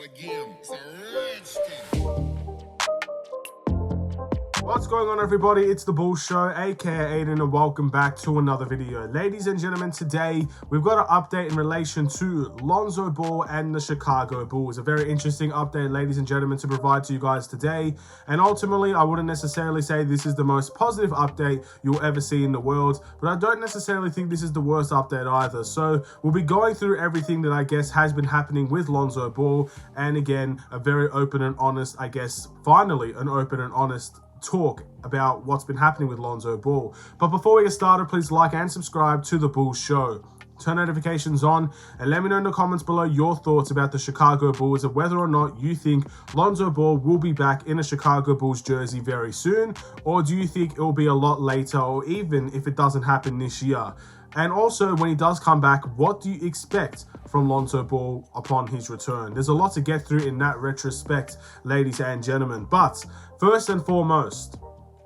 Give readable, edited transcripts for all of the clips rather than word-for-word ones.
again. It's a rich What's going on, everybody? It's the Bull Show, aka Aiden, and welcome back to another video. Ladies and gentlemen, today we've got an update in relation to Lonzo Ball and the Chicago Bulls. A very interesting update, ladies and gentlemen, to provide to you guys today. And ultimately, I wouldn't necessarily say this is the most positive update you'll ever see in the world, but I don't necessarily think this is the worst update either. So we'll be going through everything that I guess has been happening with Lonzo Ball, and again, a very open and honest, I guess, finally an open and honest talk about what's been happening with Lonzo Ball. But before we get started, please like and subscribe to the Bull Show. Turn notifications on and let me know in the comments below your thoughts about the Chicago Bulls and whether or not you think Lonzo Ball will be back in a Chicago Bulls jersey very soon, or do you think it will be a lot later, or even if it doesn't happen this year. And also, when he does come back, what do you expect from Lonzo Ball upon his return? There's a lot to get through in that retrospect, ladies and gentlemen. But first and foremost,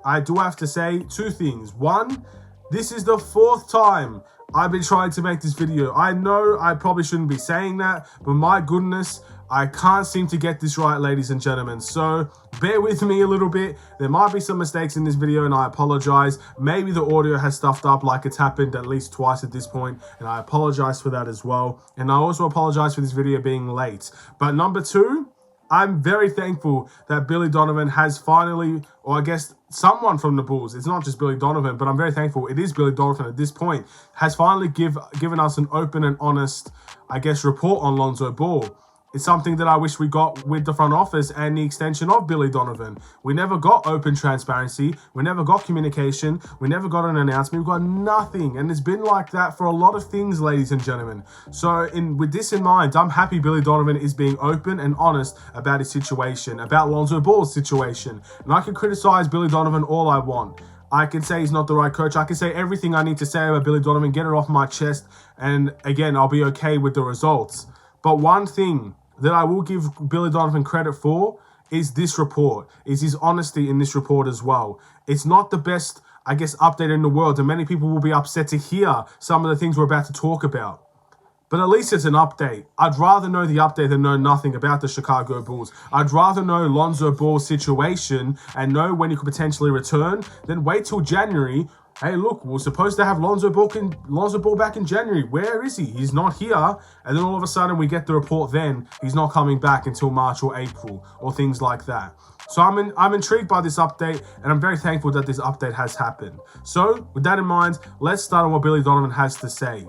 I do have to say two things. One, this is the fourth time I've been trying to make this video. I know I probably shouldn't be saying that, but my goodness, I can't seem to get this right, ladies and gentlemen. So bear with me a little bit. There might be some mistakes in this video and I apologize. Maybe the audio has stuffed up like it's happened at least twice at this point, and I apologize for that as well. And I also apologize for this video being late. But number two, I'm very thankful that Billy Donovan has finally, or I guess someone from the Bulls, it's not just Billy Donovan, but I'm very thankful it is Billy Donovan at this point, has finally given us an open and honest, I guess, report on Lonzo Ball. It's something that I wish we got with the front office and the extension of Billy Donovan. We never got open transparency. We never got communication. We never got an announcement. We got nothing. And it's been like that for a lot of things, ladies and gentlemen. So with this in mind, I'm happy Billy Donovan is being open and honest about his situation, about Lonzo Ball's situation. And I can criticize Billy Donovan all I want. I can say he's not the right coach. I can say everything I need to say about Billy Donovan, get it off my chest. And again, I'll be okay with the results. But one thing that I will give Billy Donovan credit for is this report, is his honesty in this report as well. It's not the best, I guess, update in the world, and many people will be upset to hear some of the things we're about to talk about. But at least it's an update. I'd rather know the update than know nothing about the Chicago Bulls. I'd rather know Lonzo Ball's situation and know when he could potentially return than wait till January. Hey, look, we're supposed to have Lonzo Ball back in January. Where is he? He's not here. And then all of a sudden we get the report then he's not coming back until March or April or things like that. So I'm intrigued by this update, and I'm very thankful that this update has happened. So with that in mind, let's start on what Billy Donovan has to say.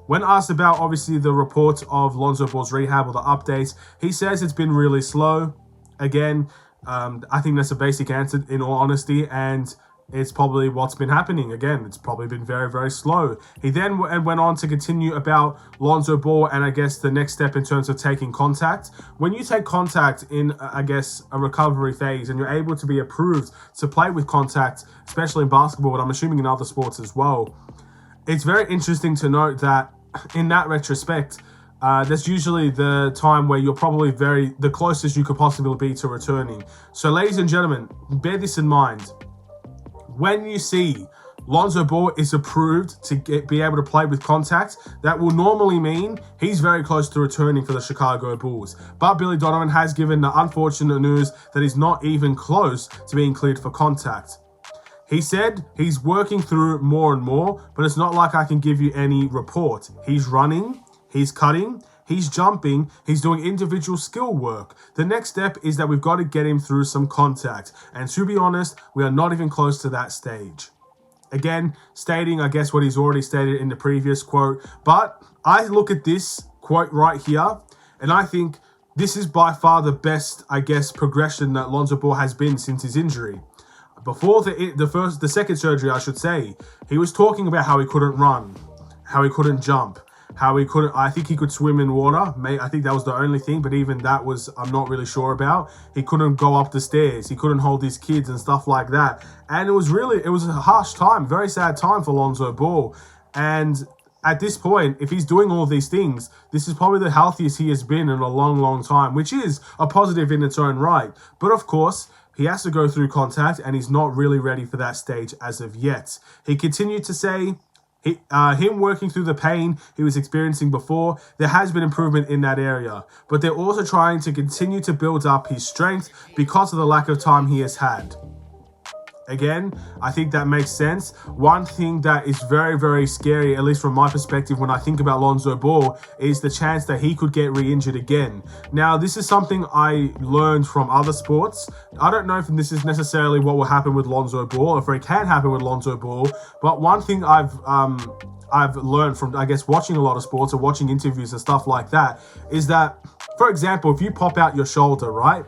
When asked about, obviously, the report of Lonzo Ball's rehab or the updates, he says it's been really slow. Again, I think that's a basic answer in all honesty, and it's probably what's been happening. Again, it's probably been very, very slow. He then went on to continue about Lonzo Ball and I guess the next step in terms of taking contact. When you take contact in, I guess, a recovery phase and you're able to be approved to play with contact, especially in basketball, but I'm assuming in other sports as well, it's very interesting to note that in that retrospect, that's usually the time where you're probably the closest you could possibly be to returning. So ladies and gentlemen, bear this in mind. When you see Lonzo Ball is approved to be able to play with contact, that will normally mean he's very close to returning for the Chicago Bulls. But Billy Donovan has given the unfortunate news that he's not even close to being cleared for contact. He said he's working through more and more, but it's not like I can give you any report. He's running, he's cutting, he's jumping, he's doing individual skill work. The next step is that we've got to get him through some contact. And to be honest, we are not even close to that stage. Again, stating, I guess, what he's already stated in the previous quote. But I look at this quote right here, and I think this is by far the best, I guess, progression that Lonzo Ball has been since his injury. Before the second surgery, I should say, he was talking about how he couldn't run, how he couldn't jump, how he couldn't, I think he could swim in water. I think that was the only thing, but even that was, I'm not really sure about. He couldn't go up the stairs. He couldn't hold his kids and stuff like that. And it was a harsh time, very sad time for Lonzo Ball. And at this point, if he's doing all these things, this is probably the healthiest he has been in a long, long time, which is a positive in its own right. But of course, he has to go through contact, and he's not really ready for that stage as of yet. He continued to say, Him working through the pain he was experiencing before, there has been improvement in that area. But they're also trying to continue to build up his strength because of the lack of time he has had. Again, I think that makes sense. One thing that is very, very scary, at least from my perspective, when I think about Lonzo Ball, is the chance that he could get re-injured again. Now, this is something I learned from other sports. I don't know if this is necessarily what will happen with Lonzo Ball, or if it can happen with Lonzo Ball, but one thing I've learned from, I guess, watching a lot of sports or watching interviews and stuff like that, is that, for example, if you pop out your shoulder, right?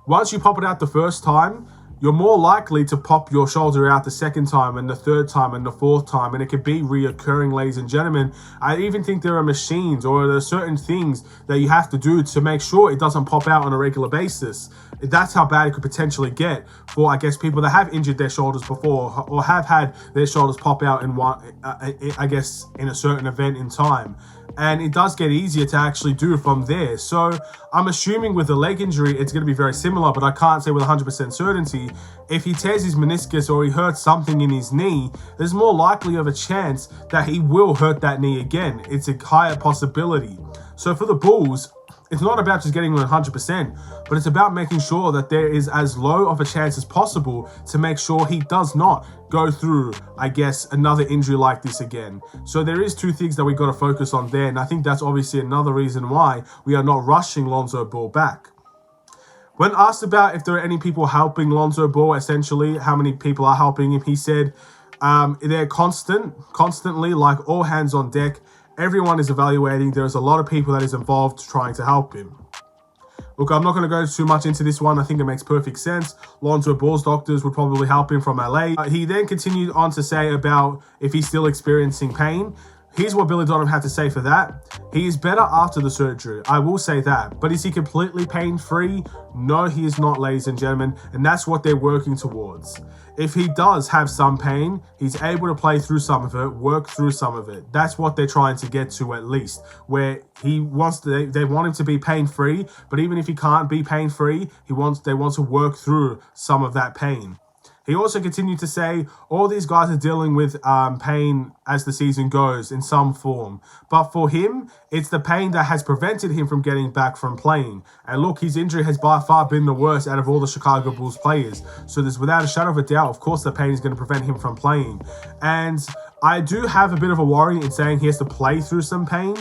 Once you pop it out the first time, you're more likely to pop your shoulder out the second time and the third time and the fourth time, and it could be reoccurring, ladies and gentlemen. I even think there are machines or there are certain things that you have to do to make sure it doesn't pop out on a regular basis. That's how bad it could potentially get for, I guess, people that have injured their shoulders before or have had their shoulders pop out in one, I guess, in a certain event in time. And it does get easier to actually do from there. So I'm assuming with a leg injury, it's going to be very similar, but I can't say with 100% certainty. If he tears his meniscus or he hurts something in his knee, there's more likely of a chance that he will hurt that knee again. It's a higher possibility. So for the Bulls, it's not about just getting 100%, but it's about making sure that there is as low of a chance as possible to make sure he does not go through, I guess, another injury like this again. So there is two things that we got to focus on there, and I think that's obviously another reason why we are not rushing Lonzo Ball back. When asked about if there are any people helping Lonzo Ball, essentially, how many people are helping him, he said they're constantly, like all hands on deck. Everyone is evaluating. There's a lot of people that is involved trying to help him. Look, I'm not going to go too much into this one. I think it makes perfect sense. Lonzo Ball's doctors would probably help him from LA. He then continued on to say about if he's still experiencing pain. Here's what Billy Donovan had to say for that. He is better after the surgery. I will say that. But is he completely pain-free? No, he is not, ladies and gentlemen. And that's what they're working towards. If he does have some pain, he's able to play through some of it, work through some of it. That's what they're trying to get to, at least, where he wants to, they want him to be pain-free, but even if he can't be pain-free, they want to work through some of that pain. He also continued to say all these guys are dealing with pain as the season goes in some form. But for him, it's the pain that has prevented him from getting back from playing. And look, his injury has by far been the worst out of all the Chicago Bulls players. So there's without a shadow of a doubt, of course, the pain is going to prevent him from playing. And I do have a bit of a worry in saying he has to play through some pain.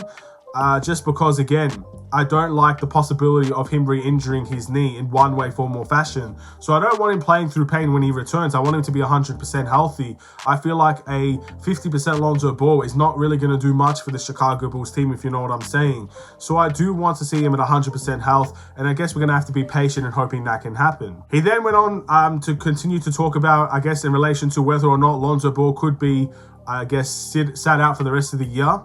Just because, again, I don't like the possibility of him re-injuring his knee in one way, form, or fashion. So I don't want him playing through pain when he returns. I want him to be 100% healthy. I feel like a 50% Lonzo Ball is not really going to do much for the Chicago Bulls team, if you know what I'm saying. So I do want to see him at 100% health, and I guess we're going to have to be patient and hoping that can happen. He then went on to continue to talk about, I guess, in relation to whether or not Lonzo Ball could be, I guess, sat out for the rest of the year.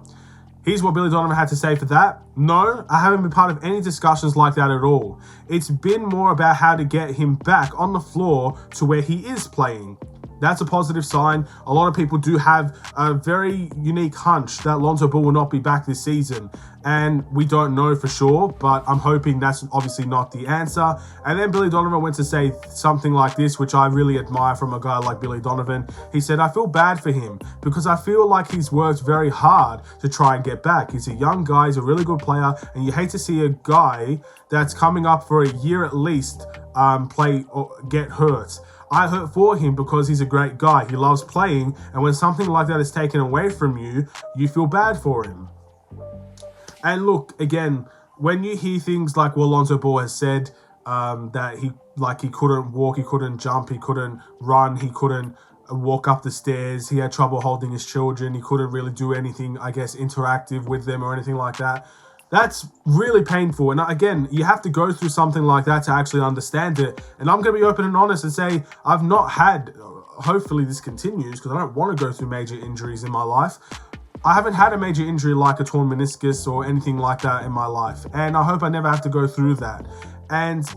Here's what Billy Donovan had to say for that. No, I haven't been part of any discussions like that at all. It's been more about how to get him back on the floor to where he is playing. That's a positive sign. A lot of people do have a very unique hunch that Lonzo Ball will not be back this season. And we don't know for sure, but I'm hoping that's obviously not the answer. And then Billy Donovan went to say something like this, which I really admire from a guy like Billy Donovan. He said, I feel bad for him because I feel like he's worked very hard to try and get back. He's a young guy, he's a really good player, and you hate to see a guy that's coming up for a year at least play or get hurt. I hurt for him because he's a great guy. He loves playing, and when something like that is taken away from you, you feel bad for him. And look, again, when you hear things like what Lonzo Ball has said, that he couldn't walk, he couldn't jump, he couldn't run, he couldn't walk up the stairs, he had trouble holding his children, he couldn't really do anything, I guess, interactive with them or anything like that. That's really painful. And again, you have to go through something like that to actually understand it. And I'm going to be open and honest and say I've not had, hopefully this continues because I don't want to go through major injuries in my life. I haven't had a major injury like a torn meniscus or anything like that in my life. And I hope I never have to go through that. And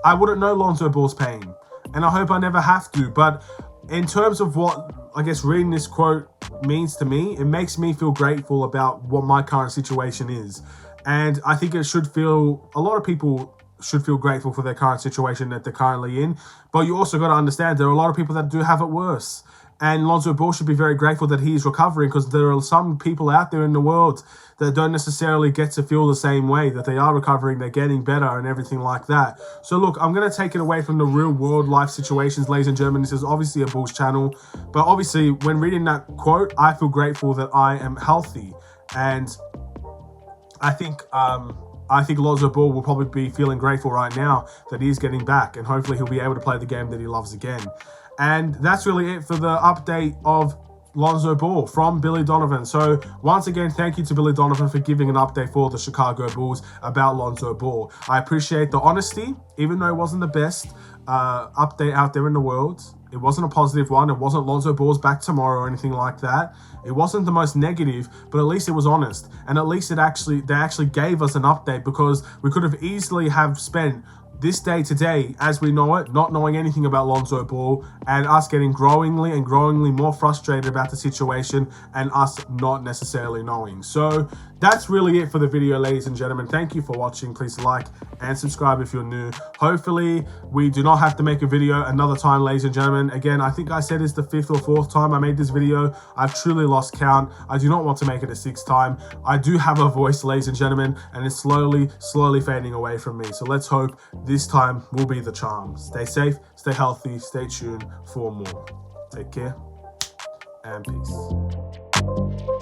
I wouldn't know Lonzo Ball's pain. And I hope I never have to. But in terms of what, I guess, reading this quote means to me, it makes me feel grateful about what my current situation is. And I think it should feel, a lot of people should feel grateful for their current situation that they're currently in. But you also got to understand there are a lot of people that do have it worse. And Lonzo Ball should be very grateful that he is recovering, because there are some people out there in the world that don't necessarily get to feel the same way, that they are recovering, they're getting better and everything like that. So look, I'm going to take it away from the real world life situations, ladies and gentlemen. This is obviously a Bulls channel, but obviously when reading that quote, I feel grateful that I am healthy. And I think Lonzo Ball will probably be feeling grateful right now that he's getting back, and hopefully he'll be able to play the game that he loves again. And that's really it for the update of Lonzo Ball from Billy Donovan. So once again, thank you to Billy Donovan for giving an update for the Chicago Bulls about Lonzo Ball. I appreciate the honesty, even though it wasn't the best update out there in the world. It wasn't a positive one. It wasn't Lonzo Ball's back tomorrow or anything like that. It wasn't the most negative, but at least it was honest. And at least they actually gave us an update, because we could have easily have spent this day today, as we know it, not knowing anything about Lonzo Ball, and us getting growingly more frustrated about the situation, and us not necessarily knowing. So that's really it for the video, ladies and gentlemen. Thank you for watching. Please like and subscribe if you're new. Hopefully we do not have to make a video another time, ladies and gentlemen. Again, I think I said it's the 5th or 4th time I made this video. I've truly lost count. I do not want to make it a 6th time. I do have a voice, ladies and gentlemen, and it's slowly fading away from me. So let's hope this time will be the charm. Stay safe, stay healthy, stay tuned for more. Take care and peace.